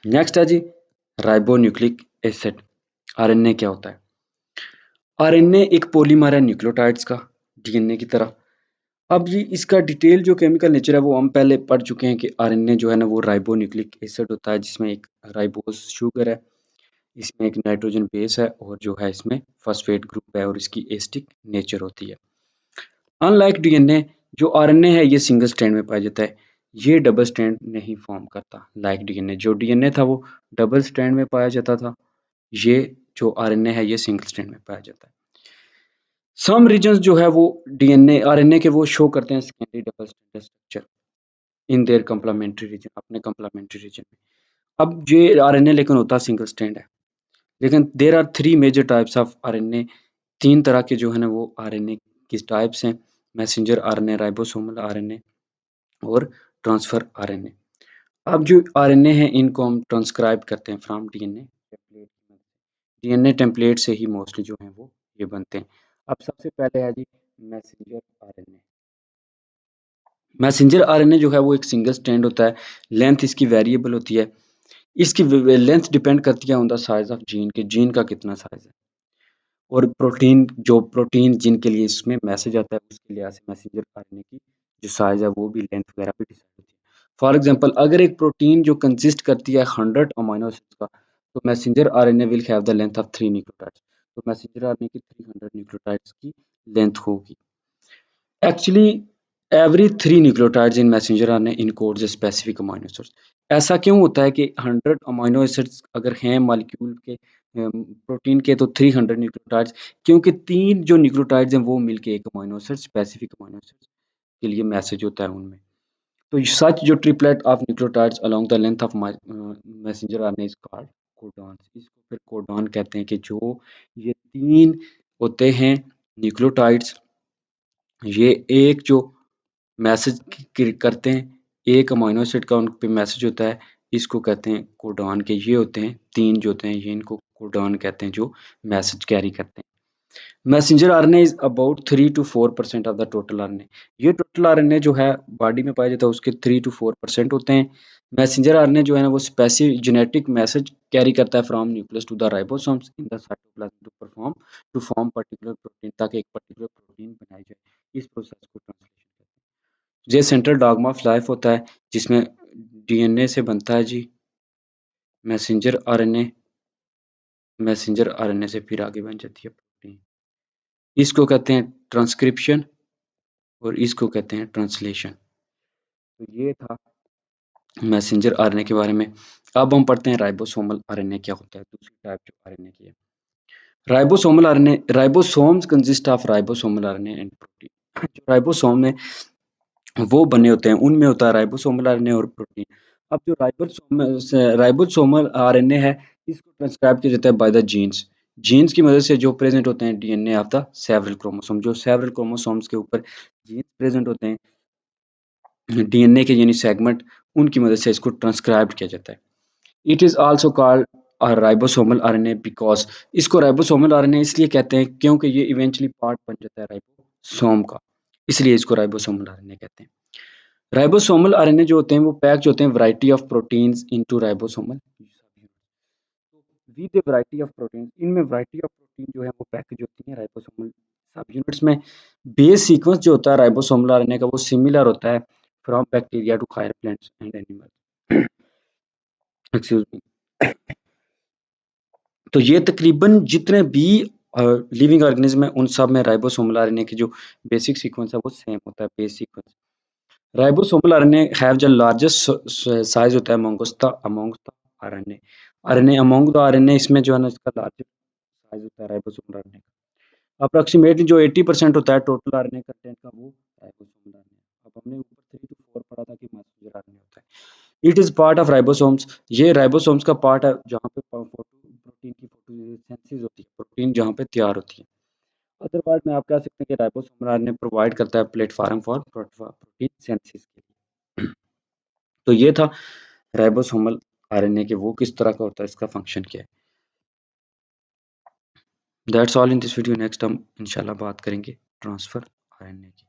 Next है जी ribonucleic acid. RNA क्या होता है? आरएनए एक पॉलीमर है न्यूक्लियोटाइड्स का, डीएनए की तरह। अब ये इसका डिटेल जो केमिकल नेचर है वो हम पहले पढ़ चुके हैं कि आरएनए जो है ना वो राइबोन्यूक्लिक एसिड होता है, जिसमें एक राइबोस शुगर है, इसमें एक नाइट्रोजन बेस है और जो है इसमें फॉस्फेट ग्रुप है और इसकी एसिडिक नेचर होती है। अनलाइक डीएनए, जो आरएनए है ये सिंगल स्ट्रैंड में पाया जाता है, ये डबल स्ट्रैंड नहीं फॉर्म करता। लाइक डीएनए, जो डीएनए था वो डबल स्ट्रैंड में पाया जाता था, ये जो आरएनए है ये सिंगल स्ट्रैंड में पाया जाता है। सम रीजन्स जो है वो डीएनए आरएनए के वो शो करते हैं secondary double strand structure in their complementary region, अपने कंप्लीमेंट्री रीजन में। अब ये आरएनए लेकिन होता सिंगल स्ट्रैंड है, लेकिन there are three major types of RNA. तीन तरह के जो है ना वो आरएनए की टाइप्स हैं: मैसेंजर आरएनए, राइबोसोमल आरएनए और ट्रांसफर आरएनए। अब जो आरएनए है इनको हम ट्रांसक्राइब करते हैं from DNA template. DNA template से ही मोस्टली जो है वो ये बनते हैं। अब सबसे पहले है जी मैसेंजर आरएनए। मैसेंजर आरएनए जो है वो एक सिंगल स्ट्रैंड होता है, लेंथ इसकी वेरिएबल होती है। इसकी लेंथ डिपेंड करती है on the size of gene, के जीन का कितना साइज है, और प्रोटीन, जो प्रोटीन जिनके लिए इसमें मैसेज आता है उसके लिहाज से मैसेंजर आरएनए की जो साइज है वो भी लेंथ वगैरह भी डिसाइड होती है। फॉर एग्जांपल, अगर एक प्रोटीन जो कंसिस्ट करती है 100 अमीनो एसिड्स का, तो messenger RNA will have the length of 3 nucleotides. तो मैसेंजर आरएनए की 300 न्यूक्लियोटाइड्स की लेंथ होगी। Actually every 3 nucleotides in messenger RNA encodes a specific amino acids. ऐसा क्यों होता है कि 100 अमीनो एसिड्स अगर हैं मॉलिक्यूल के प्रोटीन के, तो 300 न्यूक्लियोटाइड्स, क्योंकि 3 जो न्यूक्लियोटाइड्स हैं वो मिलके एक amino acid, specific amino acid के लिए मैसेज होता है उनमें। तो सच जो triplet of nucleotides along the length of messenger RNA is called codon. इसको फिर कोडॉन कहते हैं कि जो ये 3 होते हैं न्यूक्लियोटाइड्स, ये एक जो मैसेज करते हैं, एक अमीनो एसिड का उन पे मैसेज होता है, इसको कहते हैं कोडॉन। के ये होते हैं 3 जो होते हैं, ये इनको कोडॉन कहते हैं जो मैसेज कैरी करते हैं। Messenger RNA is about 3 to 4% of the total RNA. ये टोटल आरएनए जो है बॉडी में पाया जाता है उसके 3 to 4% होते हैं। मैसेंजर आरएनए जो है ना वो स्पेसिफिक जेनेटिक मैसेज कैरी करता है from nucleus to the ribosomes in the cytoplasm to form particular protein, ताकि एक पर्टिकुलर प्रोटीन बनाई जाए। इस प्रोसेस को ट्रांसलेशन कहते हैं। ये सेंट्रल डॉग्मा ऑफ लाइफ होता है, जिसमें डीएनए से बनता है जी मैसेंजर आरएनए, मैसेंजर आरएनए से फिर आगे बन जाती है प्रोटीन। इसको कहते हैं ट्रांसक्रिप्शन और इसको कहते हैं ट्रांसलेशन। तो ये था मैसेंजर आरएनए के बारे में। अब हम पढ़ते हैं राइबोसोमल आरएनए क्या होता है, दूसरी टाइप जो आरएनए की है। Ribosomal RNA, ribosomes consist of ribosomal RNA and protein. जो राइबोसोम है वो बने होते हैं, उनमें होता है राइबोसोमल आरएनए और प्रोटीन। अब जो राइबोसोमल आरएनए है इसको ट्रांसक्राइब किया जाता है बाय द जीन्स। जीन्स की मदद से जो प्रेजेंट होते हैं DNA of the several chromosome, जो सेवरल क्रोमोसोम्स के ऊपर जीन्स प्रेजेंट होते हैं डीएनए के यानी सेगमेंट, उनकी मदद से इसको ट्रांसक्राइब किया जाता है। It is also called ribosomal RNA because, इसको राइबोसोमल आरएनए इसलिए कहते हैं क्योंकि ये इवेंचुअली पार्ट बन जाता है राइबोसोम का, इसलिए इसको राइबोसोमल आरएनए कहते हैं। राइबोसोमल आरएनए जो होते हैं वो पैक्ड होते हैं variety of proteins into ribosomal with variety of protein. इनमें वैरायटी ऑफ प्रोटीन जो है वो पैकेज होती है राइबोसोमल सब यूनिट्स में। बेस सीक्वेंस जो होता है राइबोसोमल आरएनए का वो सिमिलर होता है from bacteria to higher plants and animals. Excuse me. तो ये तकरीबन जितने भी लिविंग ऑर्गेनिज्म है उन सब में राइबोसोमल आरएनए की जो बेसिक सीक्वेंस है वो सेम होता है, base sequence. Ribosomal RNA have the largest size होता है among the RNA. RNA among the RNA, इसमें जो है ना इसका लार्जेस्ट साइज होता है राइबोसोमल आरएनए का। अप्रोक्सीमेटली जो 80% होता है टोटल आरएनए कंटेंट का वो राइबोसोमल आरएनए। अब हमने ऊपर 3 to 4 पढ़ा था कि मैसेंजर आरएनए होता है। It is part of ribosomes, ये राइबोसोम्स का पार्ट है जहाँ पे प्रोटीन की फोटोसिंथेसिस होती है, प्रोटीन जहाँ पे तैयार होती है। अदर वर्ड में आप कह सकते हैं कि राइबोसोमल आरएनए प्रोवाइड करता है प्लेटफॉर्म फॉर प्रोटीन सिंथेसिस के लिए। तो ये था राइबोसोमल आरएनए के वो किस तरह का होता है, इसका फंक्शन क्या है। That's all in this video. Next हम इंशाल्लाह बात करेंगे ट्रांसफर आरएनए की।